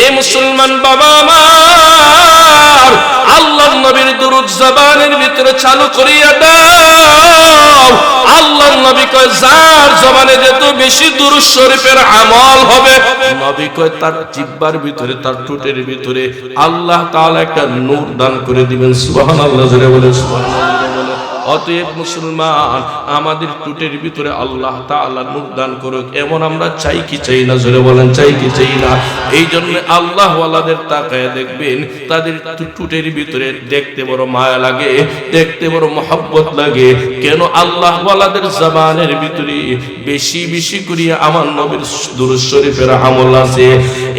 এ মুসলমান বাবা আমার, আল্লাহর নবীর দুরূদ জবানের ভিতরে চালু করিয়া দাও। আল্লাহর নবী কয় যার জবানে যত বেশি দুরূদ শরীফের আমল হবে, নবী কয় তার জিহ্বার ভিতরে, তার ঠোঁটের ভিতরে আল্লাহ তাআলা একটা নূর দান করে দিবেন। সুবহানাল্লাহ, জোরে বলে সুবহানাল্লাহ। অতএব মুসলমান, আমাদের ঠোঁটের ভিতরে আল্লাহ তাআলা নূর দান করুক, এমন আমরা চাই কি চাই না? জোরে বলেন, চাই কি চাই না? এই জন্য আল্লাহ ওয়ালাদের তাকায় দেখবেন, তাদের ঠোঁটের ভিতরে দেখতে বড় মায়া লাগে, দেখতে বড় মহব্বত লাগে। কেন? আল্লাহ ওয়ালাদের জবানের ভিতরে বেশি বেশি করিয়া আমার নবীর দুরূদ শরীফের আমল আছে।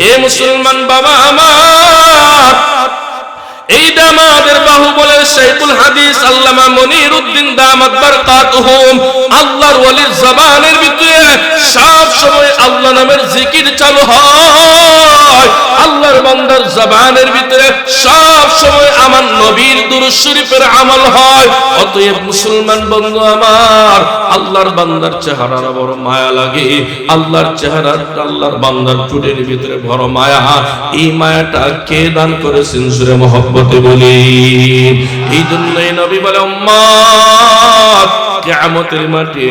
এ মুসলমান বাবা আমার, এইটা আমাদের বাহুবলের শাইখুল হাদিস আল্লামা মনিরউদ্দিন দামাত বারকাতুহুম, আল্লাহর ওয়ালির জবানের ভিতরে সব সময় আল্লাহ নামের জিকির চালু হয়। আল্লাহর বান্দার জবানের ভিতরে সব সময় আমার নবীর দুরূদ শরীফের আমল হয়। অতএব মুসলমান বন্ধু আমার, আল্লাহর বান্দার চেহারার বড় মায়া লাগে, আল্লাহর চেহারা, আল্লাহর বান্দার ঠোঁটের ভিতরে বড় মায়া। এই মায়াটা কে দান করেছেন? সুরে মহব্বতে বলি। এই জন্যই নবী বলে, উম্মত কিয়ামতের মাঠে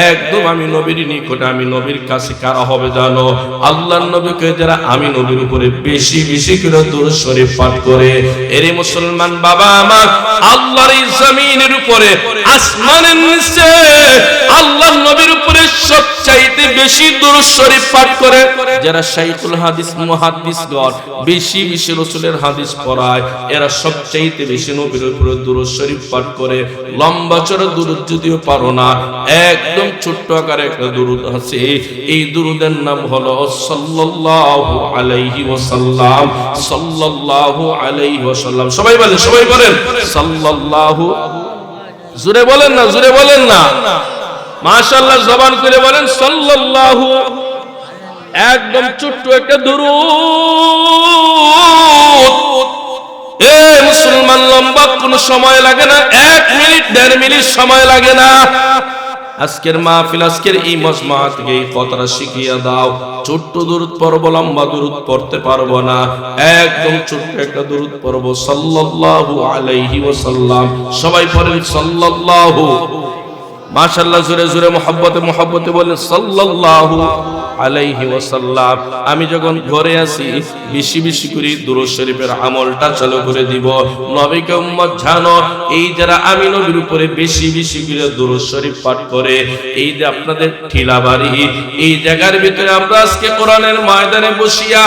একদম আমি নবীর নিকটে, আমি নবীর কাছে কারা হবে জানো? আল্লাহর নবীকে যারা আমি নবীর উপরে বেশি বেশি করে দুরূদ শরীফ পাঠ করে। এরে মুসলমান বাবা আমার, আল্লাহর এই জমিনের উপরে, আসমানের নিচে আল্লাহর নবীর উপরে সবচাইতে বেশি দুরূদ শরীফ পাঠ করে যারা শাইখুল হাদিস মুহাদ্দিসগণ, বেশি বেশি রাসূলের হাদিস পড়ায়, এরা সবচাইতে বেশি নবীর উপরে দুরূদ শরীফ পাঠ করে। লম্বা চড়া দুরূদ যদিও পারো না, একদম ছোট্ট আকারে একটা দুরূদ আছে। এই দুরূদের নাম হলো সাল্লাল্লাহু আলাইহি ওয়াসাল্লাম, সাল্লাল্লাহু আলাইহি ওয়াসাল্লাম। সবাই বলেন, সবাই বলেন সাল্লাল্লাহু। জোরে বলেন না, জোরে বলেন না, মাশাআল্লাহ, জবান করে বলেন সাল্লাল্লাহু। একদম ছোট্ট একটা দুরূদ। এ মুসলমান, লম্বা কোন সময় লাগে না, 1 মিনিট 1.5 মিনিট সময় লাগে না। আজকের মাহফিল, আজকের এই মজমা থেকে এই কথাটা শিখিয়ে দাও। ছোট্ট দুরূদ পড়ব, লম্বা দুরূদ পড়তে পারবো না, একদম ছোট্ট একটা দুরূদ পড়ব, সাল্লাল্লাহু আলাইহি ওয়াসাল্লাম। সবাই পড়েন সাল্লাল্লাহু। মাশাআল্লাহ, জোরে জোরে মহব্বতে মহব্বতে বলেন সাল্লাল্লাহু আলাইহি ওয়াসাল্লাম। আমি যখন ঘরে আসি, বেশি বেশি করে দুরূদ শরীফের আমলটা চালু করে দিব। নবীকে উম্মত জানো, এই যারা আমি নবীর উপরে বেশি বেশি করে দুরূদ শরীফ পাঠ করে, এই যে আপনাদের ঠিলাবাড়ি, এই জায়গার ভিতরে আমরা আজকে কোরআনের ময়দানে বসিয়া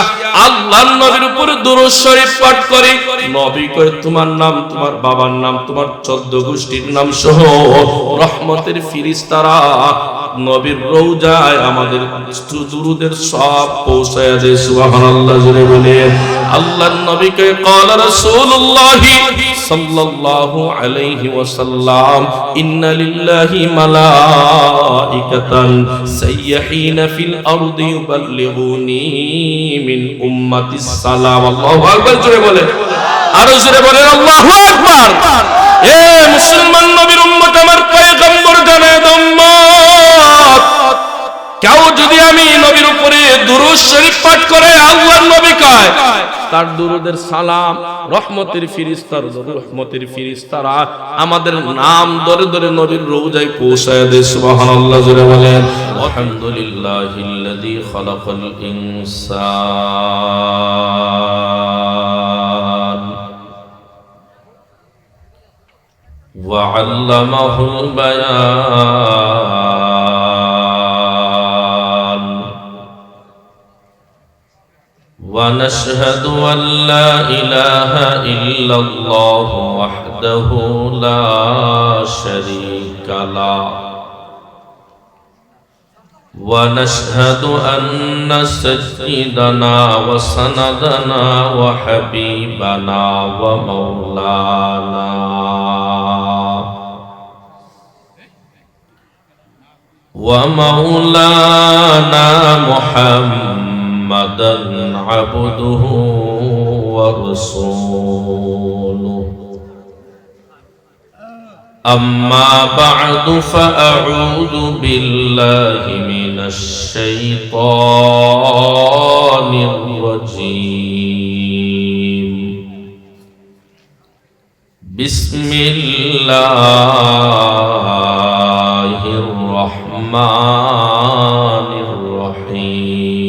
আল্লাহর নবীর উপরে দুরূদ শরীফ পাঠ করি। নবী কয় তোমার নাম, তোমার বাবার নাম, তোমার 14 গোষ্ঠীর নাম সহ রহমতের ফেরেশতারা নবীর রওজায় আমাদের দুরূদের সব পৌঁছায়া দেয়। সুবহানাল্লাহ, জোরে বলে। আল্লাহর নবীকে ক্বালা রাসূলুল্লাহি সাল্লাল্লাহু আলাইহি ওয়াসাল্লাম, ইন্না লিল্লাহি মালাইকাতান সাইয়্যাহিনা ফিল আরদি ইউবাল্লিগুনি মিন উম্মাতিস সালাম। আল্লাহু আকবার, জোরে বলে, আরো জোরে বলেন আল্লাহু আকবার। এ মুসলমান, নবীর উম্মত আমার পয়গম্বর জানায় উম্মত, কেউ যদি আমি নবীর উপরে দুরূদ শরীফ পাঠ করে, আল্লাহর নবী কয় তার দুরূদের সালাম রহমতের ফেরেশতারা আমাদের নাম ধরে ধরে নবীর রওজায় পৌঁছায় দেয়। সুবহানাল্লাহ, জোরে বলেন। আলহামদুলিল্লাহিল্লাযী খালাকাল ইনসান ওয়া আল্লামাহুল বায়ান ওয়া নাশহাদু আন লা ইলাহা ইল্লাল্লাহু ওয়াহদাহু লা শারীকা লাহু ওয়া নাশহাদু আন্না সাইয়্যিদানা ওয়া সানাদানা ওয়া হাবিবানা ওয়া মাওলানা ومولانا محمدا عبده ورسوله أما بعد فأعوذ بالله من الشيطان الرجيم بسم الله الرحمن الرحيم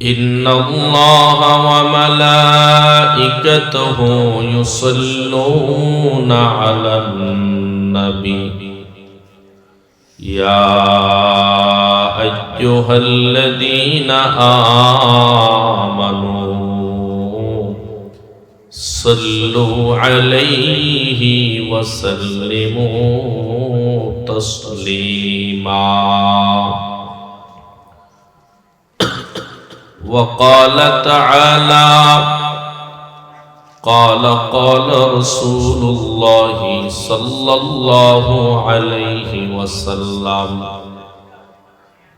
إن الله وملائكته يصلون على النبي يا أيها الذين آمنوا صلوا عليه وسلموا تسليما وقال تعالى قال رسول الله صلى الله عليه وسلم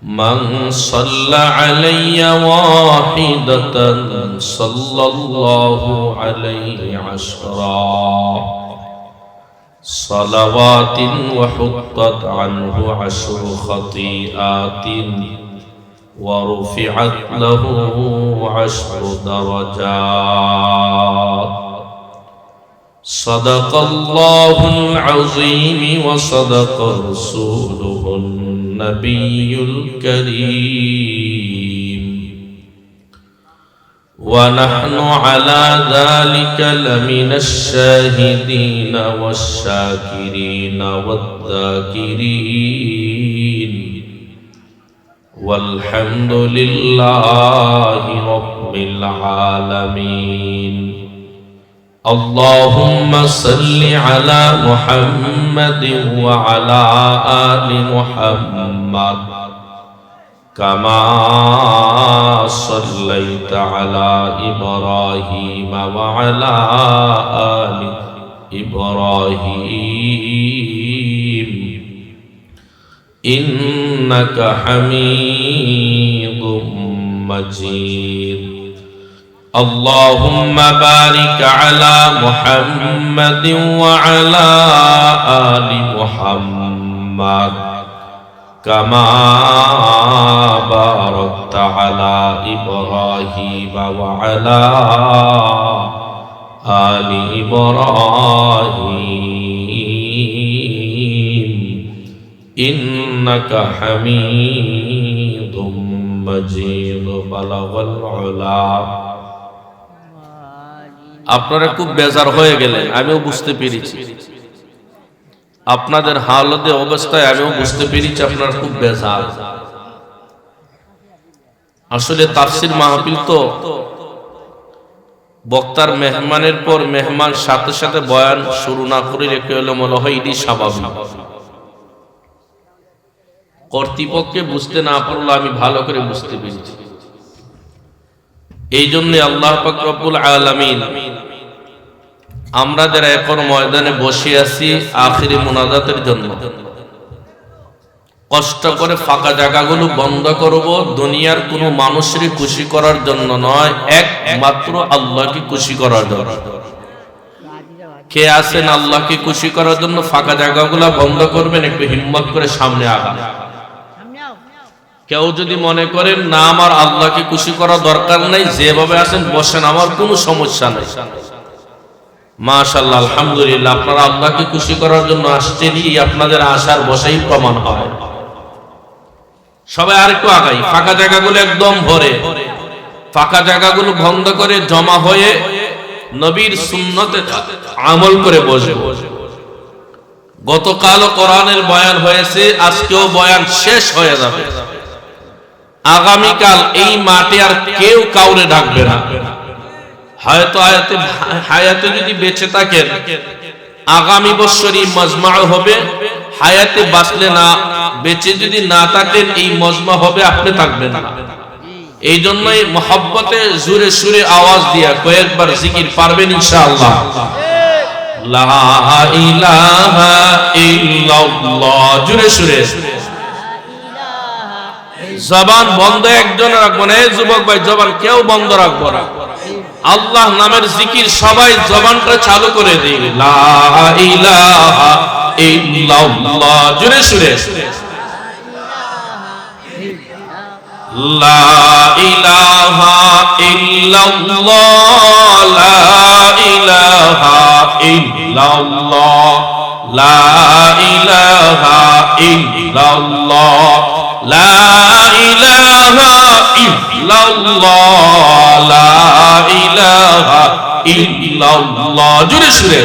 من صلى علي واحدة صلى الله عليه عشرا صلوات وحطت عنه عشر خطيئات ورفعت له عشر درجات صدق الله العظيم وصدق رسوله النبي الكريم ونحن على ذلك لمن الشاهدين والشاكرين والذاكرين والحمد لله رب العالمين اللهم صل على محمد وعلى آل محمد كما صليت على إبراهيم وعلى آل إبراهيم إنك حميد مجيد اللهم بارك على محمد وعلى آل محمد كما باركت على إبراهيم وعلى آل إبراهيم إنك حميد مجيد بلغ العلا আপনারা খুব বেজার হয়ে গেলেন, আমিও বুঝতে পেরেছি আপনাদের হালতে অবস্থায়, আমিও বুঝতে পেরেছি আপনারা খুব বেজার। আসলে তাফসীর মাহফিল তো বক্তার মেহমানের পর মেহমান সাথে সাথে বয়ান শুরু না করে রেখে হলে মনে হয় এটি স্বাভাবিক। কর্তৃপক্ষে বুঝতে না পারলে আমি ভালো করে বুঝতে পেরেছি। এই জন্য আল্লাহ পাক রব্বুল আলামিন আমরা যারা এখন ময়দানে বসে আছি আখিরি মুনাজাতের জন্য, কষ্ট করে ফাঁকা জায়গাগুলো বন্ধ করব দুনিয়ার কোনো মানুষের খুশি করার জন্য নয়, একমাত্র আল্লাহকে খুশি করার জন্য। কে আছেন আল্লাহকে খুশি করার জন্য ফাঁকা জায়গাগুলো বন্ধ করবেন? একটু হিম্মত করে সামনে আগান। কেউ যদি মনে করেন না আমার আল্লাহকে খুশি করা দরকার নাই, যেভাবে আছেন বসেন, আমার কোনো সমস্যা নেই, মাশাআল্লাহ আলহামদুলিল্লাহ, আপনারা আল্লাহকে খুশি করার জন্য আসছেনই, আপনাদের আশার বসাই প্রমাণ হয়। সবাই আরেকটু আগাই, ফাঁকা জায়গাগুলো একদম ভরে, ফাঁকা জায়গাগুলো বন্ধ করে জমা হয়ে নবীর সুন্নতে আমল করে বসবো। গতকালও কোরআনের বয়ান হয়েছে, আজকেও বয়ান শেষ হয়ে যাবে। আগামীকাল এই মাঠে আর কেউ কাউরে ডাকবে না। হয়তো হায়াতে যদি বেঁচে থাকেন আগামী বছরই মজমা হবে, হায়াতে বাঁচলে না, বেঁচে যদি না থাকেন এই মজমা হবে, আপনি থাকবেন না। এই জন্যই মহব্বতে জোরে সুরে আওয়াজ দিয়া কয়েকবার জিকির পারবেন ইনশাআল্লাহ। লা ইলাহা ইল্লাল্লাহ, জোরে সুরে। জবান বন্ধ একজন রাখবো না, যুবক ভাই জবান কেউ বন্ধ রাখবো না। আল্লাহ নামের জিকির সবাই জবানটা চালু করে দিই। লা ইলাহা ইল্লাল্লাহ জোরে সুরে লা ইলাহা ইল্লাল্লাহ লা ইলাহা ইল্লাল্লাহ লা ইলাহা ইল্লাল্লাহ লা ইলাহা ইল্লাল্লাহ লা ইলাহা ইল্লাল্লাহ জোরে সুরে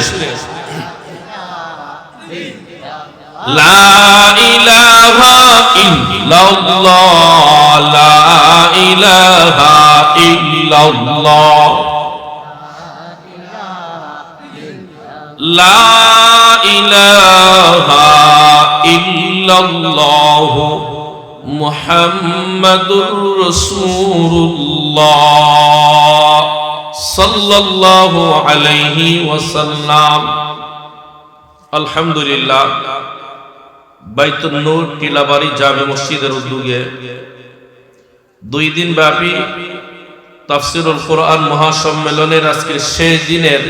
লা ইলাহা ইল্লাল্লাহ লা ইলাহা ইল্লাল্লাহ লা ইলাহা ইল্লাল্লাহ মুহাম্মাদুর রাসূলুল্লাহ সাল্লাল্লাহু আলাইহি ওয়াসাল্লাম। আলহামদুলিল্লাহ, বাইতুন নূর টিলাবাড়ি জামে মসজিদের উদ্যোগে 2 দিন ব্যাপী তাফসীরুল কোরআন মহাসম্মেলনের আজকের শেষ দিনের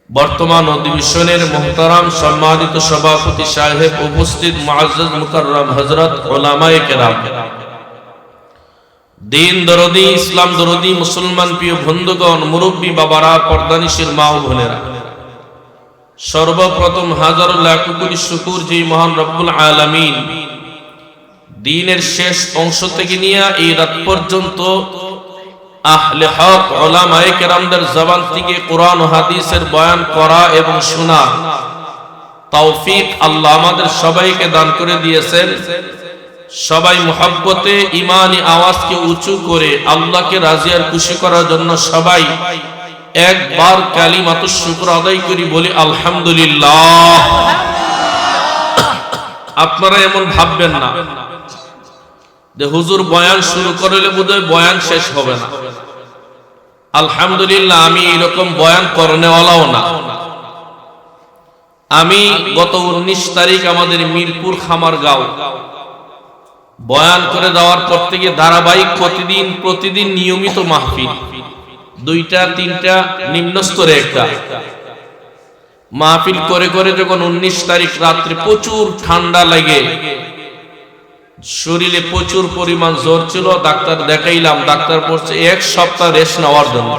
বর্তমান অধিবেশনের মুহতারাম সম্মানিত সভাপতি সাহেব, উপস্থিত মুআজ্জাজ মুকাররম হযরত উলামায়ে কেরাম, দিন দরদি, ইসলাম দরদি, মুসলমান প্রিয় বন্ধুগণ, মুরব্বী বাবারা, পর্দানিশীর মা ও বোনেরা, সর্বপ্রথম হাজারো লাখ কোটি শুকর যে মহান রব্বুল আলামিন দ্বীনের শেষ অংশ থেকে নিয়ে এই রাত পর্যন্ত আহলে হক উলামায়ে কেরামদের জবান থেকে কোরআন ও হাদিসের বয়ান করা এবং শোনা তৌফিক আল্লাহ আমাদের সবাইকে দান করে দিয়েছেন। সবাই মুহাব্বতে ঈমানি আওয়াজকে উঁচু করে আল্লাহকে রাজি আর খুশি করার জন্য সবাই একবার কালিমাতুশ শুকর আদায় করি, বলি আলহামদুলিল্লাহ। আপনারা এমন ভাববেন না যে হুজুর বয়ান শুরু করলে বোধহয় বয়ান শেষ হবে না। আলহামদুলিল্লাহ, আমি এরকম বয়ান করনেওয়ালাও না। আমি গত 19 তারিখ আমাদের মিরপুর খামারগাঁও বয়ান করে দেওয়ার পর থেকে ধারাবাহিক প্রতিদিন নিয়মিত মাহফিল, 2টা 3টা নিম্ন স্তরে একটা মাহফিল করে করে যখন 19 তারিখ রাত্রে প্রচুর ঠান্ডা লাগে, শরীরে প্রচুর পরিমাণ জ্বর ছিল, ডাক্তার দেখাইলাম, ডাক্তার বলছে 1 সপ্তাহ রেস্ট নেওয়ার জন্য।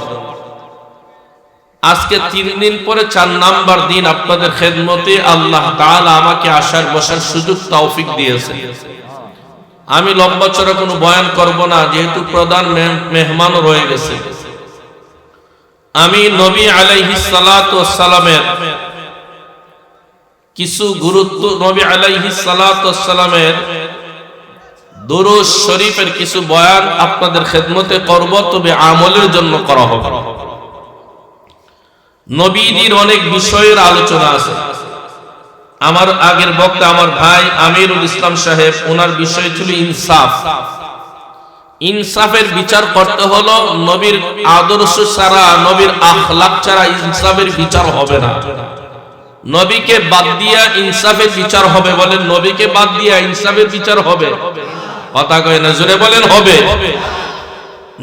আজকে 3 দিন পরে 4 নাম্বার দিন আপনাদের খেদমতে আল্লাহ তাআলা আমাকে আসার বসার সুযোগ তৌফিক দিয়েছে। আমি লম্বা চড়া কোনো বয়ান করব না, যেহেতু প্রধান মেহমানও রয়ে গেছে। আমি নবী আলাইহিস সালাতু ওয়াস সালামের কিছু গুরুত্ব, নবী আলাইহিস সালাতু ওয়াস সালামের দুরূদ শরীফের কিছু বয়ান আপনাদের খেদমতে করব, তবে আমলের জন্য করা হবে। নবীদের অনেক বিষয়ের আলোচনা আছে। আমার আগের বক্তা আমার ভাই আমিরুল ইসলাম সাহেব, ওনার বিষয় ছিল ইনসাফ। ইনসাফের বিচার করতে হলো, নবীর আদর্শ ছাড়া, নবীর আখলাক ছাড়া ইনসাফের বিচার হবে না। নবীকে বাদ দিয়া ইনসাফের বিচার হবে, বলেন নবীকে বাদ দিয়া ইনসাফের বিচার হবে? কথা কয় না, জোরে বলেন হবে।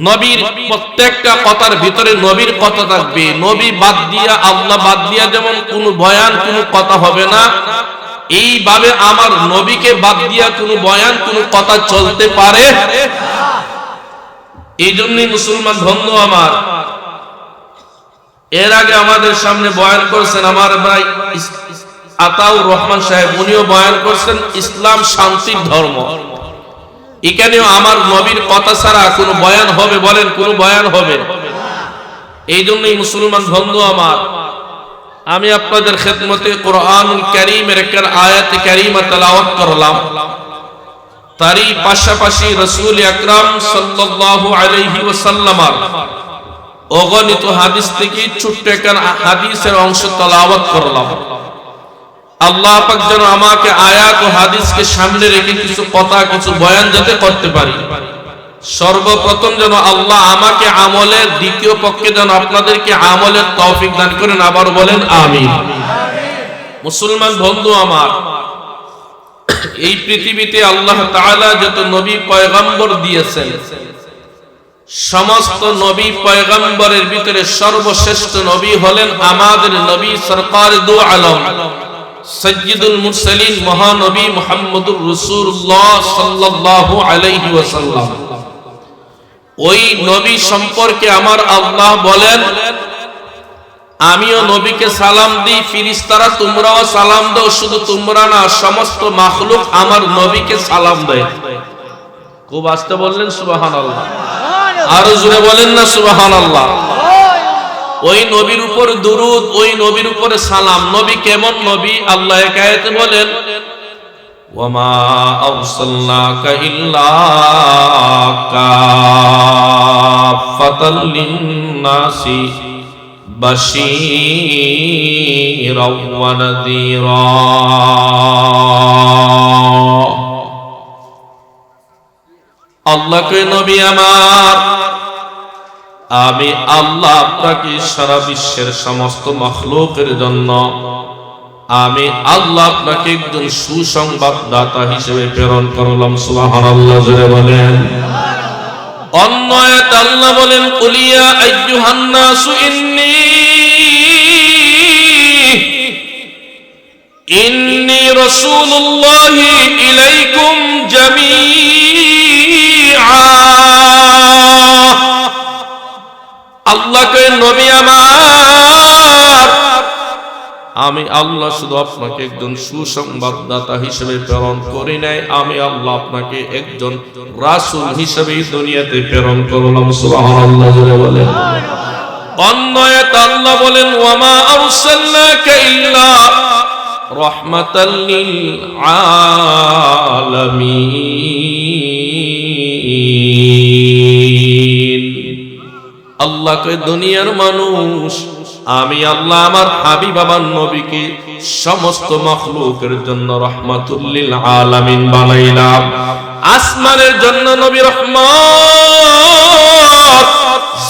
নবীর প্রত্যেকটা কথার ভিতরে নবীর কথা থাকবে। নবী বাদ দিয়া, আল্লাহ বাদ দিয়া যেমন কোনো বয়ান কোনো কথা হবে না, এইভাবে আমার নবীকে বাদ দিয়া কোনো বয়ান কোনো কথা চলতে পারে। এই জন্যই মুসলমান বন্ধু আমার, এর আগে আমাদের সামনে বয়ান করছেন আমার ভাই আতাউর রহমান সাহেব, উনিও বয়ান করছেন ইসলাম শান্তির ধর্ম। এখানেও আমার নবীর কথা ছাড়া কোনো বয়ান হবে? বলেন কোনো বয়ান হবে? এই জন্যই মুসলমান বন্ধু আমার, আমি আপনাদের খেদমতে কোরআনুল কারীমের একটা আয়াত কারীমা তেলাওয়াত করলাম। তারই পাশাপাশি রাসূল আকরাম সাল্লাল্লাহু আলাইহি ওয়াসাল্লামের অগণিত হাদিস থেকে ছোট্ট একটা হাদিসের অংশ তেলাওয়াত করলাম। আল্লাহ পাক যেন আমাকে আয়াত ও হাদিসকে সামনে রেখে কিছু কথা, কিছু বয়ান যাতে করতে পারি। সর্বপ্রথম যেন আল্লাহ আমাকে আমলের, দ্বিতীয় পক্ষে যেন আপনাদেরকে আমলের তৌফিক দান করেন। আবার বলেন আমিন। মুসলমান বন্ধু আমার, এই পৃথিবীতে আল্লাহ তাআলা যত নবী পয়গম্বর দিয়েছেন, সমস্ত নবী পয়গম্বরের ভিতরে সর্বশ্রেষ্ঠ নবী হলেন আমাদের নবী সরকার দু আলম সাইয়্যিদুল মুরসালিন মহানবী মুহাম্মদুর রাসূলুল্লাহ সাল্লাল্লাহু আলাইহি ওয়াসাল্লাম। ওই নবী সম্পর্কে আমার আল্লাহ বলেন, আমিও নবীকে সালাম দিই, ফেরেশতারা তোমরাও সালাম দাও। শুধু তোমরা না, সমস্ত মাখলুক আমার নবীকে সালাম দেয়। খুব আস্তে বললেন সুবহানাল্লাহ, আরো জোরে বলেন না সুবহানাল্লাহ। ওই নবীর উপর দুরূদ, ওই নবীর উপরে সালাম। নবী কেমন নবী? আল্লাহ এক আয়াতে বলেন, ওয়ামা আরসালনাকা ইল্লা কাফাতাল লিন্নাসি বাশীরাও ওয়া নাযীরা। আল্লাহকে নবী আমার, আমি আল্লাহ আপনাকে সারা বিশ্বের সমস্ত মাখলুকের জন্য, আমি আল্লাহ আপনাকে একজন সুসংবাদদাতা হিসেবে প্রেরণ করলাম। সুবহানাল্লাহ, জোরে বলেন। অন্য আয়াতে আল্লাহ বলেন, কুল ইয়া আইয়ুহান নাসু ইন্নী রাসূলুল্লাহি ইলাইকুম জামিআ। আল্লাহকে নবী আমার, আমি আল্লাহ শুধু আপনাকে একজন সুসংবাদদাতা হিসেবে প্রেরণ করি নাই, আমি আল্লাহ আপনাকে একজন রাসূল হিসেবে দুনিয়াতে প্রেরণ করলাম। সুবহানাল্লাহ, জোরে বলেন। অন্য আয়াতে আল্লাহ বলেন, ওয়ামা আরসালনাকা ইল্লা রাহমাতাল লিল আলামিন। আল্লাহকে দুনিয়ার মানুষ, আমি আল্লাহ আমার হাবিব আমার নবীকে সমস্ত মাখলুকের জন্য রাহমাতুল লিল আলামিন বানাইলাম। আসমানের জন্য নবী রহমত,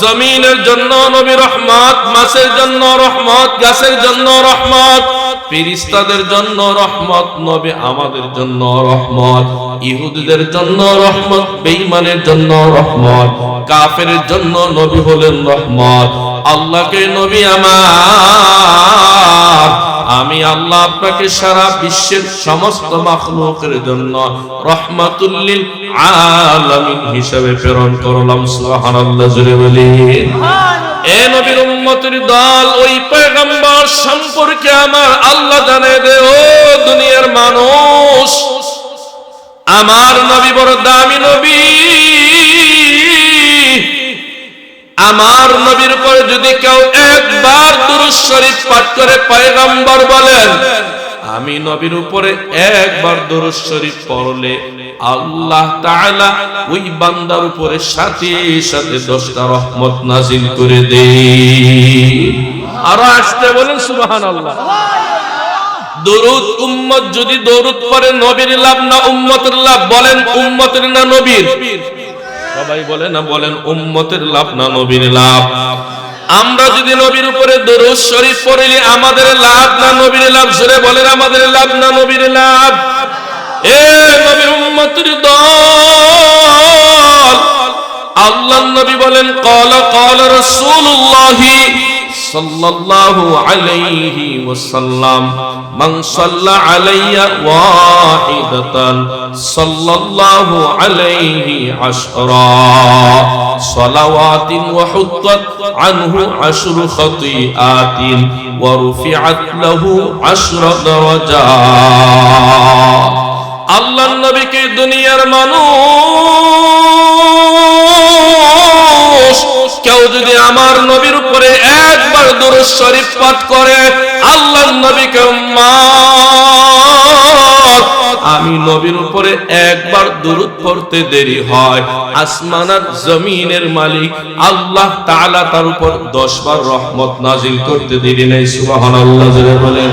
জমিনের জন্য নবী রহমত, মাছের জন্য রহমত, গাছের জন্য রহমত, ফেরেশতাদের জন্য রহমত, নবী আমাদের জন্য রহমত, ইহুদিদের জন্য রহমত, বেঈমানের জন্য রহমত, কাফেরের জন্য নবী হলেন রহমত। আল্লাহকে নবী আমার, আমি আল্লাহ আপনাকে সারা বিশ্বের সমস্ত মাখলুকের জন্য রাহমাতুল লিল আলামিন হিসেবে প্রেরণ করলাম। সুবহানাল্লাহ, জোরে বলেন। এ নবীর উম্মতের দল, ওই পয়গম্বর সম্পর্কে আমার আল্লাহ জানে দে, ও দুনিয়ার মানুষ, আমার নবী বড় দামি নবী। আমার নবীর উপর যদি কেউ একবার দুরূদ শরীফ পাঠ করে, পয়গম্বর বলেন, আমি নবীর উপরে একবার দুরূদ শরীফ পড়লে আল্লাহ তাআলা ওই বান্দার উপরে সাথে সাথে 10টা রহমত নাযিল করে দেয়। আর আসতে বলেন সুবহানাল্লাহ। দরুদ উম্মত যদি দরুদ পড়ে, নবীর লাভ না উম্মতের লাভ? বলেন, উম্মতের না নবীর? সবাই বলে না, বলেন উম্মতের লাভ না নবীর লাভ? আমরা যদি নবীর উপরে দরুদ শরীফ পড়ি, আমাদের লাভ না নবীর লাভ? জোরে বলেন, আমাদের লাভ না নবীর লাভ? এ নবীর উম্মতের দল, আল্লাহর নবী বলেন, ক্বালা ক্বালা রাসূলুল্লাহি সাল্লাল্লাহু আলাইহি ওয়াসাল্লাম, মান সাল্লা আলাইয়া ওয়াহিদাতান সাল্লাল্লাহু আলাইহি আশরা সালাওয়াতিন ওয়া হুত্তাত আনহু আশরু খাতিআতিন ওয়া রুফিআত লাহু আশরা দারাজাত। আল্লাহর নবীকে দুনিয়ার মানুষ কেউ যদি আমার নবীর উপরে একবার দুরূদ শরীফ পাঠ করে, আল্লাহর নবীকে উম্মত, আমি নবীর উপরে একবার দুরূদ পড়তে দেরি হয়, আসমান আর জমিনের মালিক আল্লাহ তাআলা তার উপর 10 বার রহমত নাযিল করতে দেরি নাই। সুবহানাল্লাহ, জোরে বলেন।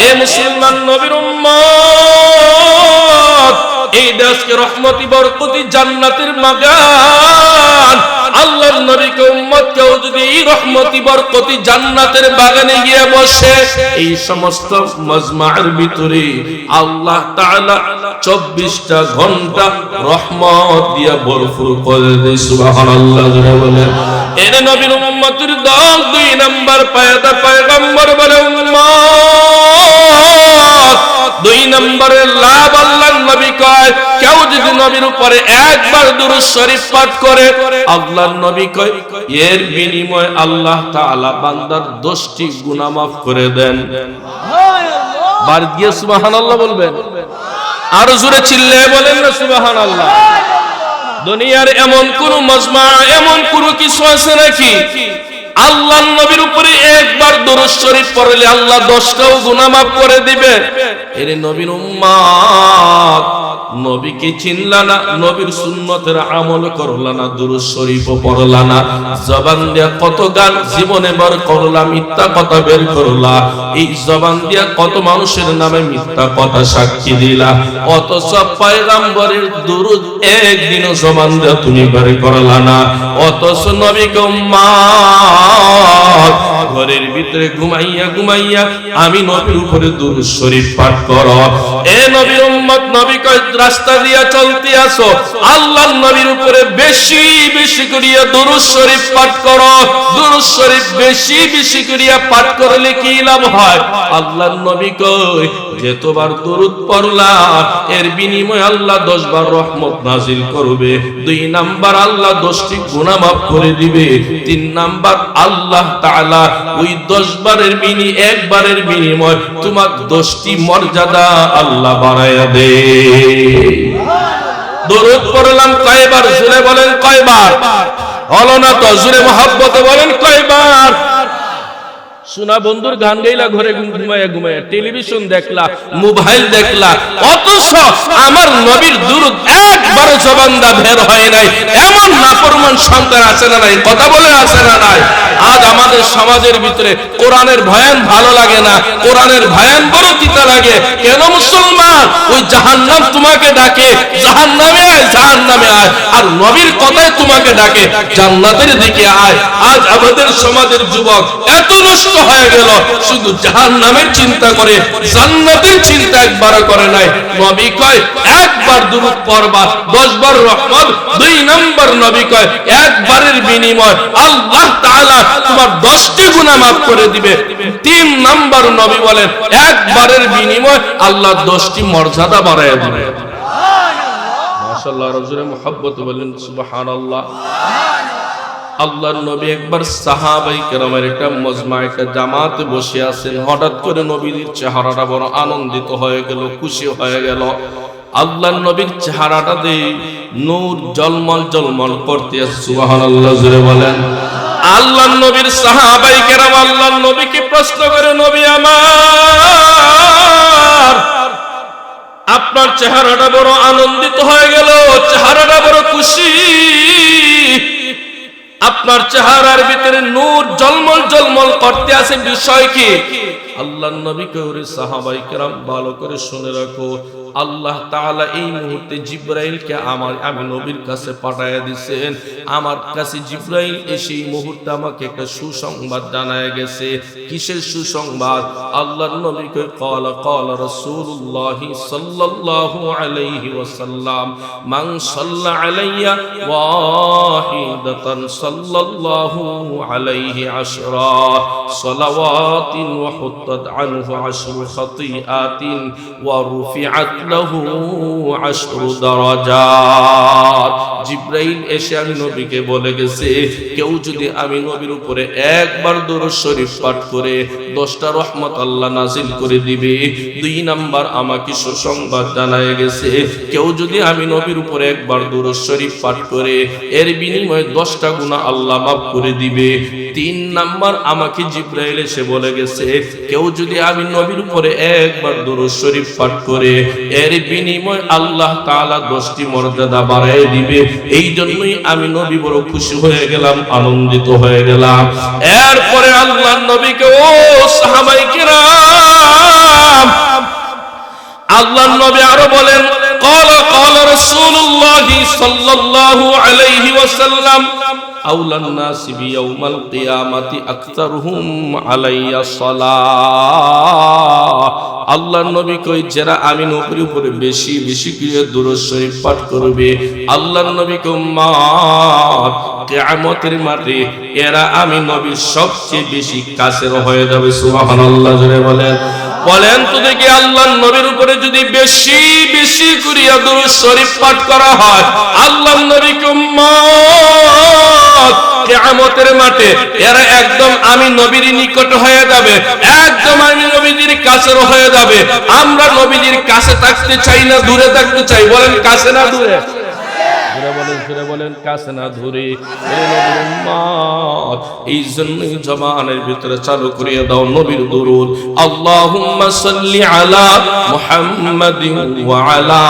এ মুসলমান নবীর উম্মত, এই দেশকে রহমতি বরকতি জান্নাতের বাগান। আল্লাহর নবীকে উম্মতকেও যদি এই রহমতি বরকতি জান্নাতের বাগানে গিয়ে বসে, এই সমস্ত মজমার ভিতরে আল্লাহ তাআলা 24টা ঘন্টা রহমত দিয়া ভরপুর করে দেয়। সুবহানাল্লাহ বলে এর নবীর উম্মতের দল 2 নাম্বার পায়দা পয়গম্বর বলে উম্মত 2 নম্বরের লাভ আল্লাহর নবী কয় কেউ যদি নবীর উপরে একবার দুরূদ শরীফ পাঠ করে, আল্লাহর নবী কয় এর বিনিময়ে আল্লাহ তাআলা বান্দার 10টি গুনাহ মাফ করে দেন। বার দিয়ে সুবহানাল্লাহ বলবেন, আর জোরে চিল্লায়ে বলেন না সুবহানাল্লাহ। দুনিয়ার এমন কোন মজমা, এমন কোন কিছু আছে নাকি আল্লাহর নবীর উপরে একবার দুরূদ শরীফ পড়লে আল্লাহ 10টাও গুনাহ মাফ করে দিবে? এর নবীর উম্মত নবীকে চিনলা না, নবীর সুন্নতের আমল করলা না, দুরূদ শরীফও পড়লা না, জবান দিয়া কত গান জীবনে বার করলা, মিথ্যা কথা বের করলা, এই জবান দিয়া কত মানুষের নামে মিথ্যা কথা সাক্ষী দিলা, অথচ পয়গম্বরের দুরূদ একদিনও জবান দিয়া তুমি বের করলা না। অথচ নবীকে উম্মত ঘরের ভিতরে ঘুমাইয়া ঘুমাইয়া আমি নবীর উপরে দুরূদ শরীফ পাঠ করো। এ নবীর উম্মত, নবী কয় রাস্তা দিয়া চলতে আসো, আল্লাহর নবীর উপরে বেশি বেশি করিয়া দুরূদ শরীফ পাঠ করো। দুরূদ শরীফ বেশি বেশি করিয়া পাঠ করলে কি লাভ হয়? আল্লাহর নবী কয় যতবার দুরূদ পড়লা এর বিনিময়ে আল্লাহ 10 বার রহমত নাজিল করবে। 2 নাম্বার আল্লাহ 10টি গুনাহ মাফ করে দিবে। 3 নাম্বার আল্লাহ তাআলা ওই 10 বারের একবারের বিনিময় তোমার 10টি মর্যাদা আল্লাহ বাড়ায়া দেয়। দরুদ পড়লাম কয়বার? জোরে বলেন কয়বার? হলো না তো, জোরে মুহাব্বতে বলেন কয়বার? শোনা বন্ধুর গান গাইলা, ঘরে ঘুমাইয়া ঘুমাইয়া টেলিভিশন দেখলা, মোবাইল দেখলা, অথচ আমার নবীর দুরূদ একবার জবান দা বের হয় নাই। এমন নাফরমান সন্তান আছে না নাই? কথা বলে আছে না নাই? আজ আমাদের সমাজের ভিতরে কোরআনের বয়ান ভালো লাগে না, কোরআনের বয়ান বড় তিতা লাগে। কেন মুসলমান? ওই জাহান্নাম তোমাকে ডাকে, জাহান্নামে আয়, জাহান্নামে আয়, আর নবীর কথায় তোমাকে ডাকে জান্নাতের দিকে আয়। আজ আমাদের সমাজের যুবক এত নষ্ট হয়ে গেল, শুধু জাহান্নামের চিন্তা করে, জান্নাতের চিন্তা একবার করে নাই। নবী কয় একবার দুরূদ পড়বা 10 বার রহমত। 2 নাম্বার নবী কয় একবারের বিনিময় আল্লাহ তাআলা তোমার 10টি গুনাহ মাফ করে দিবে। 3 নাম্বার নবী বলেন একবারের বিনিময় আল্লাহ 10টি মর্যাদা বাড়ায় দিবে। মাশাআল্লাহ, রাজুলে মুহাব্বত বলেন সুবহানাল্লাহ। আল্লাহর নবী একবার সাহাবায়ে কেরামের একটা মজমা, একটা জামাতে বসে আছেন। হঠাৎ করে নবীর চেহারাটা বড় আনন্দিত হয়ে গেল, খুশি হয়ে গেল। আল্লাহর নবীর চেহারাটাতে নূর জলমল জলমল করতে আছে। সুবহানাল্লাহ, জোরে বলেন। আল্লাহর নবীর সাহাবায়ে কেরাম আল্লাহর নবীকে প্রশ্ন করে, নবী আমার, আপনার চেহারাটা বড় আনন্দিত হয়ে গেল, চেহারাটা বড় খুশি, আপনার চেহারার ভিতরে নূর জলমল জলমল করতে আছে, বিষয় কি? আল্লাহর নবী কইরে সাহাবায়ে কেরাম ভালো করে শুনে রাখো, আল্লাহ তাআলা এই মুহূর্তে জিবরাইলকে আমি নবীর কাছে পাঠায়া দিয়েছেন। আমার কাছে জিবরাইল এসে এই মুহূর্তে আমাকে একটা সুসংবাদ জানায় গেছে। কিসের সুসংবাদ? আল্লাহর নবী কই ক্বালা রাসূলুল্লাহ সাল্লাল্লাহু আলাইহি ওয়াসাল্লাম মান সাল্লা আলাইয়া ওয়াহিদাতান সাল্লাল্লাহু আলাইহি আশরা সালাওয়াতিন ওয়া হুত্তাত আনহু আশরু খাতিআতিন ওয়া রুফিআত লাহু আশরু দারাজাত। জিবরাইল এসে আমি নবীকে বলে গেছে, কেউ যদি আমি নবীর উপরে একবার দরুদ শরীফ পাঠ করে 10টা রহমত আল্লাহ নাজিল করে দিবে। 2 নাম্বার আমাকে সুসংবাদ জানায় গেছে, কেউ যদি আমি নবীর উপরে একবার দরুদ শরীফ পাঠ করে এর বিনিময়ে 10টা গুনাহ আল্লাহ মাফ করে দিবে। 3 নাম্বার আমাকে জিবরাইল এসে বলে গেছে, কেউ যদি আমি নবীর উপরে একবার দরুদ শরীফ পাঠ করে এর বিনিময়ে আল্লাহ তাআলা 10টি মর্যাদা বাড়ায় দিবে। এই জন্যই আমি নবী বড় খুশি হয়ে গেলাম, আনন্দিত হয়ে গেলাম। এরপরে আল্লাহর নবীকে, ও সাহাবায়ে কেরাম, আল্লাহর নবী আরো বলেন قال رسول الله صلى الله عليه وسلم أولى الناس بيوم القيامة أكثرهم علي الصلاة আল্লাহর নবী কই যারা আমি নবীর উপরে বেশি বেশি করে দুরূদ শরীফ পাঠ করবে আল্লাহর নবী কই উম্মত কিয়ামতের মাঠে এরা আমি নবীর সবচেয়ে বেশি কাছের হয়ে যাবে সুবহানাল্লাহ জোরে বলেন বলেন তো দেখি আল্লাহর নবীর উপরে যদি বেশি বেশি করে দুরূদ শরীফ পাঠ করা হয় আল্লাহর নবী কই উম্মত কিয়ামতের মাঠে এরা একদম আমি নবীর নিকট হয়ে যাবে একদম আমি নবীর কাছের হয়ে যাবে আমরা নবীর কাছে থাকতে চাই না দূরে থাকতে চাই বলেন কাছে না দূরে জোরে বলেন কাছে না দূরে এই জন্যই জবানের ভিতরে চালু করিয়ে দাও নবীর দুরূদ আল্লাহুম্মা সাল্লি আলা মুহাম্মাদিন ওয়া আলা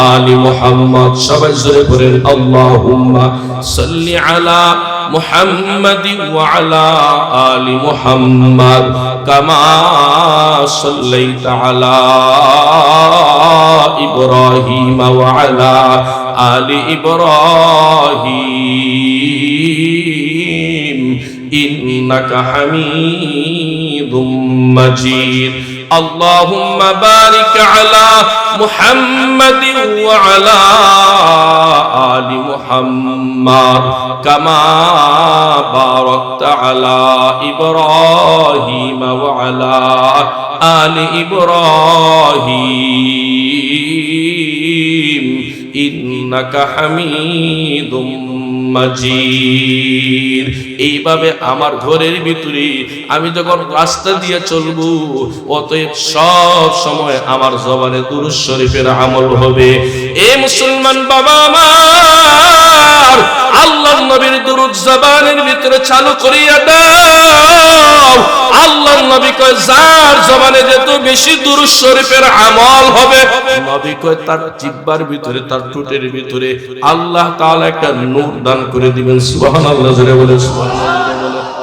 আলি মুহাম্মাদ সবাই জোরে বলেন আল্লাহুম্মা সাল্লি আলা মুহাম্মাদিন ওয়া আলা আলি মুহাম্মাদ কামা সাল্লাইতা আলা ইব্রাহিম ওয়া আলা আলি ইব্রাহিম ইন্নাকা হামিদুম মাজিদ اللهم بارك على محمد وعلى آل محمد كما باركت على إبراهيم وعلى آل إبراهيم إنك حميد মাজিদ এইভাবে আমার ঘরের ভিতরে আমি যখন রাস্তা দিয়ে চলবো অতএব সব সময় আমার জবানে দুরূদ শরীফের আমল হবে এ মুসলমান বাবা আমার আল্লাহর নবীর দুরূদ জবানের ভিতরে চালু করিয়া দাও আল্লাহর নবী কয় যার জবানে যত বেশি দুরূদ শরীফের আমল হবে নবী কয় তার জিহ্বার ভিতরে তার ঠোঁটের ভিতরে আল্লাহ তাআলা একটা নূর দান করে দিবেন সুবহানাল্লাহ জোরে বলে সুবহানাল্লাহ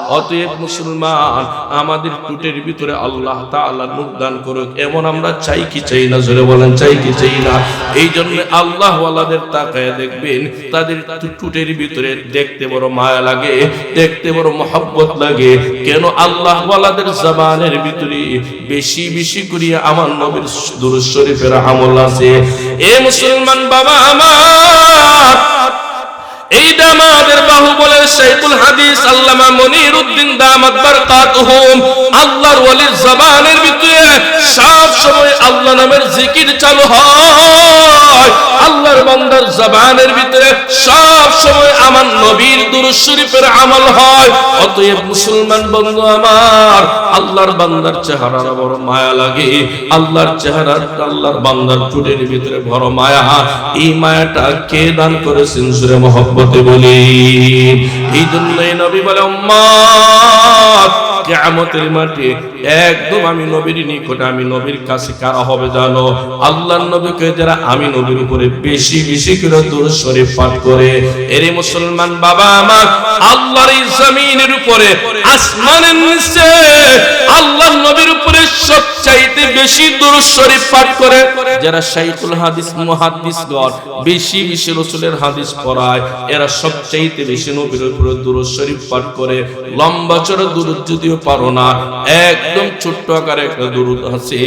অতএব মুসলমান আমাদের ঠোঁটের ভিতরে আল্লাহ তাআলা নূর দান করুক এমন আমরা চাই কি চাই না জোরে বলেন চাই কি চাই না এই জন্য আল্লাহ ওয়ালাদের তাকায় দেখবেন তাদের ঠোঁটের ভিতরে দেখতে বড় মায়া লাগে দেখতে বড় মহব্বত লাগে কেন আল্লাহ ওয়ালাদের জবানের ভিতরে বেশি বেশি করে আমার নবীর দুরূদ শরীফের আমল আছে এ মুসলমান বাবা আমার এই দামাদের বাহুবলের শাইখুল হাদিস আল্লামা মনিরউদ্দিন দামাত বারকাতুহুম আল্লাহর ওলির জবানের ভিতরে সব সময় আল্লাহ নামের জিকির চালু হয় আল্লাহর বান্দার জবানের ভিতরে সব সময় আমার নবীর দুরূদ শরীফের আমল হয় অতএব মুসলমান বন্ধু আমার আল্লাহর বান্দার চেহারার বড় মায়া লাগে আল্লাহর চেহারা আল্লাহর বান্দার ঠোঁটের ভিতরে বড় মায়া এই মায়াটা কে দান করেছেন সুরে মহব্বতে বলি এই জন্যই নবী বলে উম্মত কিয়ামতের মাঠে একদম আমি নবীর নিকটে আমি নবীর কাছে কারা হবে জানো আল্লাহর নবীকে যারা আমি নবীর উপরে বেশি বেশি করে দুরূদ শরীফ পাঠ করে এরে মুসলমান বাবা আমার আল্লাহর এই জমিনের উপরে আসমানের নিচে আল্লাহর নবীর উপরে সবচাইতে বেশি দুরূদ শরীফ পাঠ করে যারা শাইখুল হাদিস মুহাদ্দিসগণ বেশি বেশি রাসূলের হাদিস পড়ায় এরা সবচাইতে বেশি নবীর উপরে দুরূদ শরীফ পাঠ করে লম্বা চড়া দুরূদ যদিও পারো না একদম ছোট্ট আকারে একটা দুরূদ আছে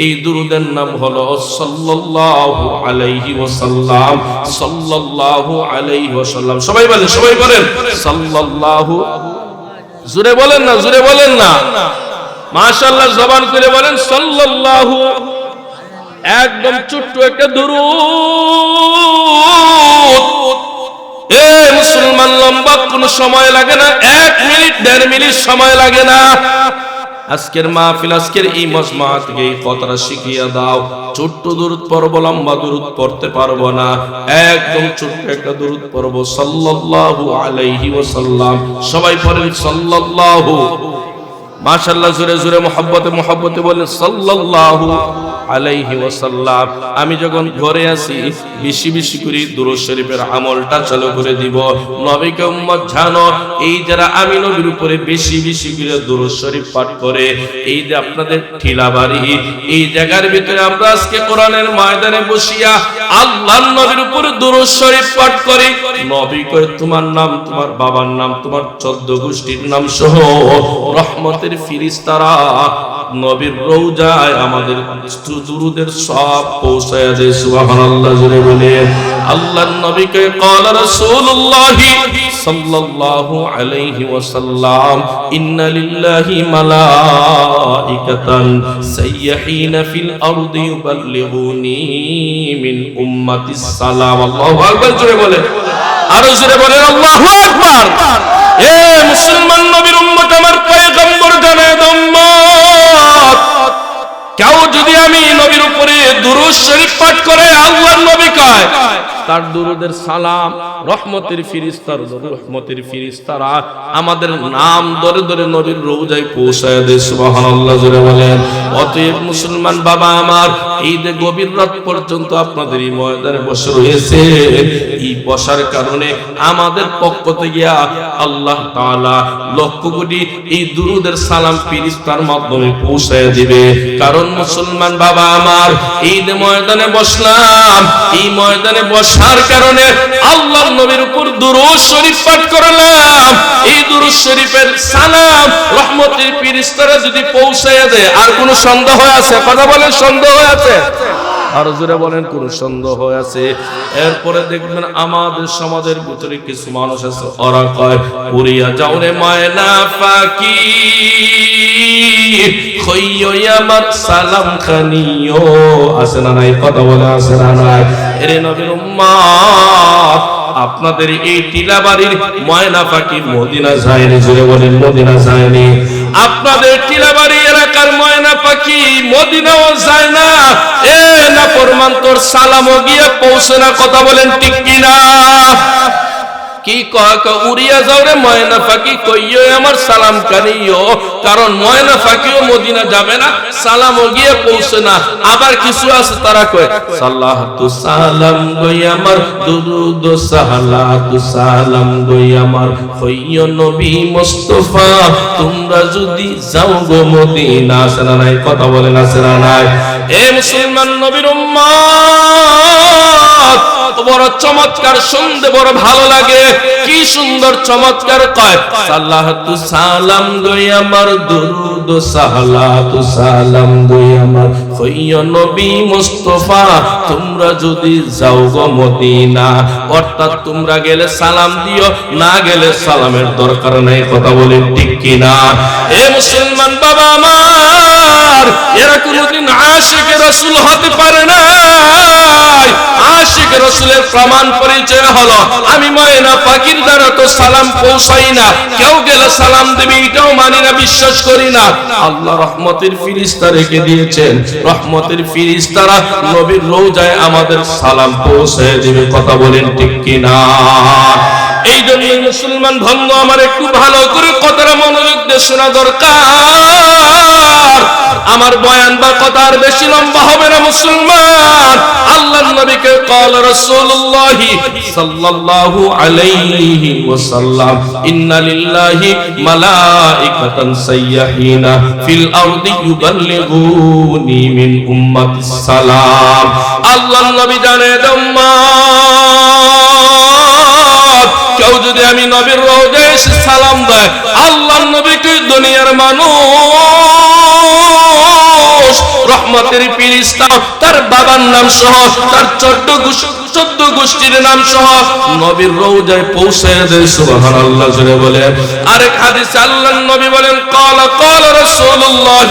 এই দুরূদের নাম হলো সাল্লাল্লাহু আলাইহি ওয়াসাল্লাম সাল্লাল্লাহু আলাইহি ওয়াসাল্লাম সবাই বলেন সাল্লাল্লাহু জোরে বলেন না মাশাআল্লাহ জবান করে বলেন সাল্লাল্লাহু একদম ছোট্ট একটা দুরূদ এ মুসলমান লম্বা কোনো সময় লাগে না 1 মিনিট 1.5 মিনিট সময় লাগে না আজকের মাহফিল আজকের এই মজমা থেকে এই কথাটা শিখিয়ে দাও ছোট্ট দুরূদ পড়ব লম্বা দুরূদ পড়তে পারবো না একদম ছোট্ট একটা দুরূদ পড়ব সাল্লাল্লাহু আলাইহি ওয়াসাল্লাম সবাই পড়েন সাল্লাল্লাহু মাশাআল্লাহ, জোরে জোরে মুহাব্বতে বলেন সাল্লাল্লাহু আলাইহি ওয়াসাল্লাম। আমি যখন ঘরে আসি বেশি বেশি করে দুরূদ শরীফের আমলটা চালু করে দিব। নবীকে উম্মত জানো, এই যারা আমি নবীর উপরে বেশি বেশি করে দুরূদ শরীফ পাঠ করে, এই যে আপনাদের ঠিলাবাড়ি এই জায়গার ভিতরে আমরা আজকে কোরআনের ময়দানে বসিয়া আল্লাহর নবীর উপরে দুরূদ শরীফ পাঠ করি। নবী কয় তোমার নাম, তোমার বাবার নাম, তোমার 14 গোষ্ঠীর নাম সহ রহমতের ফেরেশতারা নবীর রওজায় আমাদের দুরূদের সব পৌঁছায়া দেয়। সুবহানাল্লাহ, জোরে বলেন। আল্লাহর নবীকে ক্বালা রাসূলুল্লাহ সাল্লাল্লাহু আলাইহি ওয়াসাল্লাম, ইন্না লিল্লাহি মালাইকাতান সাইয়্যাহিনা ফিল আরদি ইউবাল্লিগুনি মিন উম্মাতিস সালাম। আল্লাহু আকবার, জোরে বলেন, আরো জোরে বলেন আল্লাহু আকবার। এ মুসলমান নবীর উম্মত, আমার পয়গম্বর জানায় উম্মত, কেউ যদি আমি নবীর উপরে দুরূদ শরীফ পাঠ করে, আল্লাহর নবী কয় তার দুরূদের সালাম রহমতের ফেরেশতারা আমাদের নাম ধরে ধরে নবীর রওজায় পৌঁছায় দেয়। সুবহানাল্লাহ, জোরে বলেন। অতএব মুসলমান বাবা আমার, এই যে গভীর রাত পর্যন্ত আপনাদের এই ময়দানে বসে রয়েছে, এই বসার কারণে আমাদের পক্ষ থেকে আল্লাহ তাআলা লক্ষ কোটি এই দুরূদের সালাম ফেরেশতার মাধ্যমে পৌঁছায় দিবে। কারণ মুসলমান বাবা আমার, এই যে ময়দানে বসলাম, এই ময়দানে বসার কারণে আল্লাহর নবীর উপর দুরূদ শরীফ পাঠ করলাম। এই দুরূদ শরীফের সালাম রহমতের ফেরেশতারা যদি পৌঁছায় দেয়, আর কোনো সন্দেহ আছে? কথা বলেন, সন্দেহ আছে? আর জোরে বলেন, কোন সন্দেহ আছে? এরপরে দেখবেন আমাদের সমাজের ভিতরে কিছু মানুষ আছে, ওরা কয় উড়িয়া যাও রে ময়না পাখি, কইও আমার সালাম খানিও। আছে না নাই? কথা বলে, আছে না নাই? এরে নবীর উম্মত, আপনাদের এই টিলাবাড়ির ময়না পাখি মদিনা যায়নি। জোরে বলেন, মদিনা যায়নি। আপনাদের টিলাবাড়ি এলাকার ময়না পাখি মদিনাও যায় না। এ না ফরমান, তোর সালামও গিয়ে পৌঁছে না। কথা বলেন ঠিক কিনা? কি কয়? উড়িয়া যাও রে ময়না পাখি, কইও আমার সালাম কানিও। কারণ ময়না পাখিও মদিনা যাবে না, সালামও গিয়ে পৌঁছে না। আবার কিছু আছে, তারা কয় সালাতু সালাম গই আমার, দুরুদ সালাতু সালাম গই আমার, কইও নবী মুস্তাফা তোমরা যদি যাও গো মদিনা। আছে না নাই? কথা বলেন, আছে না নাই? এ মুসলমান নবীর উম্মত, বড় চমৎকার শুনতে বড় ভালো লাগে। কি সুন্দর চমৎকার কয়, সালাতু সালাম গই আমার, দুরুদ সালাতু সালাম গই আমার, কইও নবী মুস্তাফা তোমরা যদি যাও গো মদিনা। অর্থাৎ তোমরা গেলে সালাম দিও, না গেলে সালামের দরকার নাই। কথা বলেন ঠিক কিনা? এ মুসলমান বাবা আমার, এরা কোনদিন আশিক রাসূল হতে পারে না। আশিক রাসূলের প্রমাণ পরিচয় হলো, আমি ময়না পাখির দ্বারা তো সালাম পৌঁছাই না, কেউ গেলে সালাম দেবে এটাও মানি না, বিশ্বাস করি না। আল্লাহ রহমতের ফেরেশতা রেখে দিয়েছেন, রহমতের ফেরেশতারা নবীর রওজায় আমাদের সালাম পৌঁছে দিবে। কথা বলেন ঠিক কিনা? এই জন্য মুসলমান বন্ধু আমার, একটু ভালো করে কথাটা মনোযোগ দিয়ে শোনা দরকার। আমার বয়ান বা কথা আর বেশি লম্বা হবে না মুসলমান। আল্লাহর নবীকে ক্বালা রাসূলুল্লাহ সাল্লাল্লাহু আলাইহি ওয়াসাল্লাম, ইন্না লিল্লাহি মালাইকাতান সাইয়্যাহিনা ফিল আরদি ইউবাল্লিগুনি মিন উম্মাতিস সালাম। আল্লাহর নবী জানেন উম্মত, কেউ যদি আমি নবীর রওজায় এসে সালাম দেয়, আল্লাহর নবীকে দুনিয়ার মানুষ রহমতের ফেরেশতা তার বাবার নাম সহ, তার 14 গোষ্ঠীর নাম সহ নবীর রওজায় পৌঁছে দেয়। সুবহানাল্লাহ, জোরে বলেন। আরেক হাদিসে আল্লাহর নবী বলেন, ক্বালা রাসূলুল্লাহ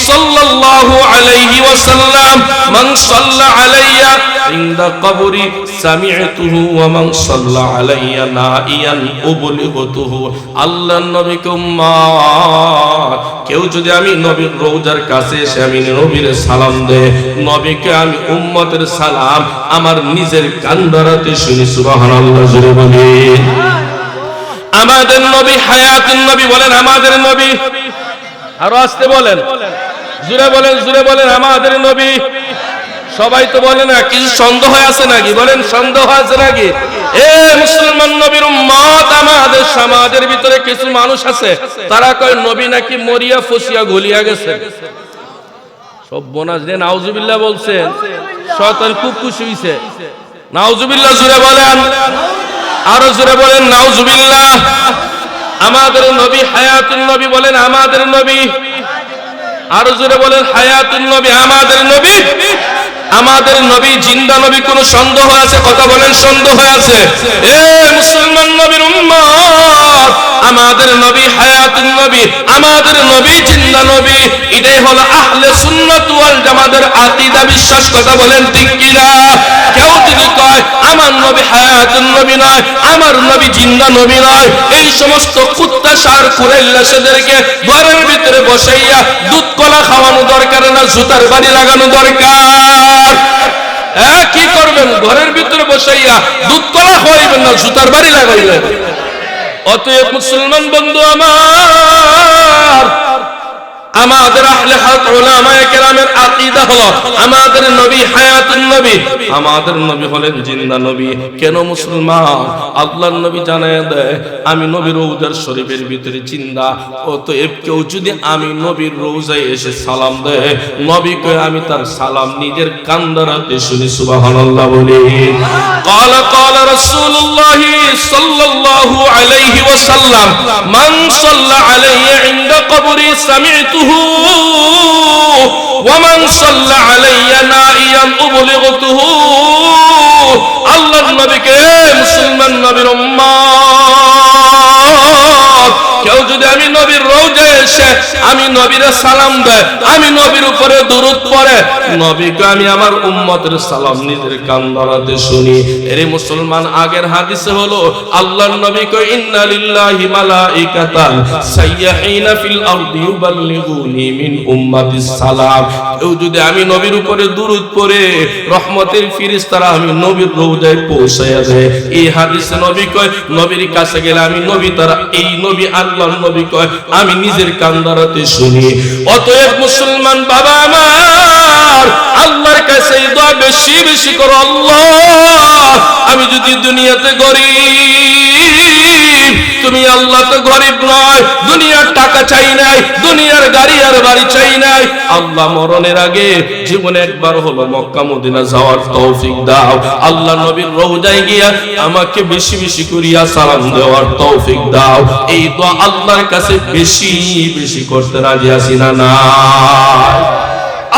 সাল্লাল্লাহু আলাইহি ওয়াসাল্লাম, মান সাল্লা আলাইয়া ইনদা কবরি সামি'তুহু ওয়া মান সাল্লা আলাইয়া নাইয়ান উবলিগতুহু। আল্লাহর নবীকে উম্মত, কেউ যদি আমি নবীর রওজার কাছে এসে আমি নবীর সালাম দেয়, নবীকে আমি উম্মতের সালাম আমার নিজের কান ধরাতে শুনি। সুবহানাল্লাহ, জোরে বলেন। আমাদের নবী হায়াতুন নবী বলেন, আমাদের নবী আরো আসতে বলেন, জুড়ে বলেন আমাদের নবী। সবাই তো বলে না, কিছু সন্দেহ আছে নাকি? বলেন সন্দেহ আছে নাকি? এ মুসলমান নবীর উম্মত, আমাদের সমাজের ভিতরে কিছু মানুষ আছে, তারা কয় নবী নাকি মরিয়া ফসিয়া গলিয়া গেছে। সব বোনাস দিয়ে নাউজুবিল্লাহ বলছেন, শয়তান খুব খুশি হইছে। নাউজুবিল্লাহ জুড়ে বলেন, আরো জুড়ে বলেন নাউজুবিল্লাহ। আমাদের নবী হায়াতুন নবী, বলেন আমাদের নবী। আরো জোরে বলেন হায়াতুন নবী, আমাদের নবী। আমাদের নবী জিন্দা নবী, কোন সন্দেহ আছে? কথা বলেন সন্দেহ আছে? এ মুসলমান নবীর উম্মত, আমাদের নবী হায়াতুন নবী, আমাদের নবী জিন্দা নবী। এটাই হলো আহলে সুন্নাত ওয়াল জামাতের আকীদা, বিশ্বাস। কথা বলেন ঠিক কি না? কেউ যদি কয় আমার নবী হায়াতুন নবী নয়, আমার নবী জিন্দা নবী নয়, এই সমস্ত কুত্তা সার কুরাইল্লাসদেরকে ঘরের ভিতরে বসাইয়া দুধ কলা খাওয়ানো দরকার না, জুতার বাড়ি লাগানো দরকার। কি করবেন? ঘরের ভিতরে বসাইয়া দুধ কলা খাওয়াইবেন না, জুতার বাড়ি লাগাইবেন। অতএব মুসলমান বন্ধু আমার, আমাদের আহলে হাদিস উলামায়ে কেরামের আকীদা হলো আমাদের নবী হায়াতুন নবী, আমাদের নবী হলেন জিন্দা নবী। কেন মুসলমান? আল্লাহর নবী জানায় দেয় আমি নবীর রওজা শরীফের ভিতরে জিন্দা। অতএব কেউ যদি আমি নবীর রওজায় এসে সালাম দেয়, নবী কয় আমি তার সালাম নিজের কান দ্বারাতে শুনি। সুবহানাল্লাহ বলি। ক্বালা রাসূলুল্লাহ সাল্লাল্লাহু আলাইহি ওয়াসাল্লাম মান সাল্লা আলাইহি ইনদা কবরি সামি'তু ওয়ামান সাল্লা আলাইয়া নাইয়ান উবলিগতুহু। আল্লাহর নবীকে, মুসলমান নবীর উম্মত, কেউ যদি আমি নবীর রওজায় এসে আমি নবীর সালাম দেয়, আমি নবীর উপরে দুরূদ পড়ে, নবীকে আমি আমার উম্মতের সালাম নিজের কান দ্বারাতে শুনি। এরে মুসলমান, আগের হাদিসে হলো আল্লাহর নবী কয় ইন্না লিল্লাহি মালাইকাতান সাইয়্যাহিনা ফিল আরদি ইউবাল্লিগুনি মিন উম্মাতিস সালাম। কেউ যদি আমি নবীর উপরে দুরূদ পড়ে, রহমতের ফেরেশতারা আমি নবীর রওজায় পৌঁছায়া দেয়। এই হাদিসে নবী কয় নবীর কাছে গেলে আমি নবী তারা, এই নবী আল্লাহর নবী কয় আমি নিজের কান দ্বারাতে শুনি। অতএব মুসলমান বাবা আমার, আল্লাহর কাছে দোয়া বেশি বেশি করো। আল্লাহ, আমি যদি দুনিয়াতে গরিব, তুমি আল্লাহ তো গরিব নয়, দুনিয়ার টাকা চাই নাই, দুনিয়ার গাড়ি আর বাড়ি চাই নাই। আল্লাহ মরণের আগে জীবনে একবার হলো মক্কা মদিনা যাওয়ার তৌফিক দাও। আল্লাহ নবীর রওজায় গিয়া আমাকে বেশি বেশি করিয়া সালাম দেওয়ার তৌফিক দাও। এই দোয়া আল্লাহর কাছে বেশি বেশি করতে রাজি আছি না? না,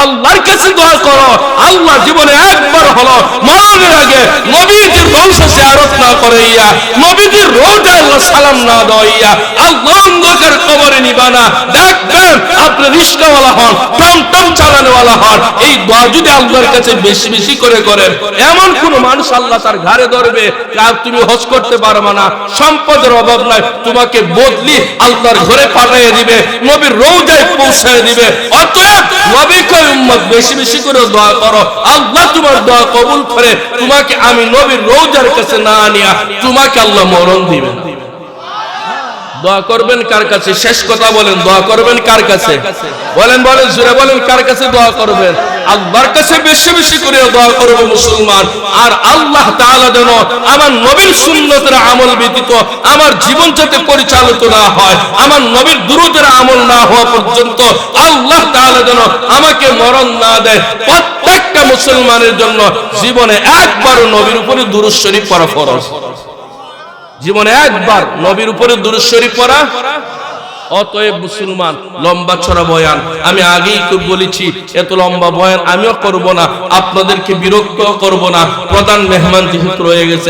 আল্লাহর কাছে দোয়া করো। আল্লাহ জীবনে একবার হলো মরণের আগে নবীজির রওজা জিয়ারত না করাইয়া, নবীজির রওজায় সালাম না দেওয়াইয়া আল্লাহ অন্ধকার কবরে নিবানা। দেখবেন আপনি রিস্কাওয়ালা হন, টমটম চালানোওয়ালা হন, এই দোয়া যদি আল্লাহর কাছে বেশি বেশি করে করেন, এমন কোন মানুষ আল্লাহ তার ঘাড়ে ধরবে আর তুমি হজ করতে পারবে না, সম্পদের অভাব নাই, তোমাকে বদলি আল্লাহর ঘরে পাঠিয়ে দিবে, নবীর রওজায় পৌঁছায় দিবে। অতএব নবী কয় উম্মত বেশি বেশি করে দোয়া করো, আল্লাহ তোমার দোয়া কবুল করে তোমাকে আমি নবীর রওজার কাছে না আনিয়া তোমাকে আল্লাহ মরণ দিবেন। দোয়া করবেন কার কাছে? শেষ কথা বলেন, দোয়া করবেন কার কাছে? বলেন বলেন জোরে বলেন, কার কাছে দোয়া করবেন? আল্লাহর কাছে বেশি বেশি করে দোয়া করবে মুসলমান। আর আল্লাহ তাআলা যেন আমার নবীর সুন্নতের আমল ব্যতীত আমার জীবন যাতে পরিচালিত না হয়, আমার নবীর দুরূদের আমল না হওয়া পর্যন্ত আল্লাহ তাআলা যেন আমাকে মরণ না দেয়। প্রত্যেকটা মুসলমানের জন্য জীবনে একবার নবীর উপরে দুরূদ শরীফ পড়া ফরজ। জীবনে একবার নবীর উপরে দুরূদ শরীফ পড়া। অতএব মুসলমান, লম্বা ছড়া বয়ান আমি আগেই তো বলেছি, এত লম্বা বয়ান আমিও করব না, আপনাদেরকে বিরক্ত করব না। প্রধান মেহমান যেহেতু রয়ে গেছে,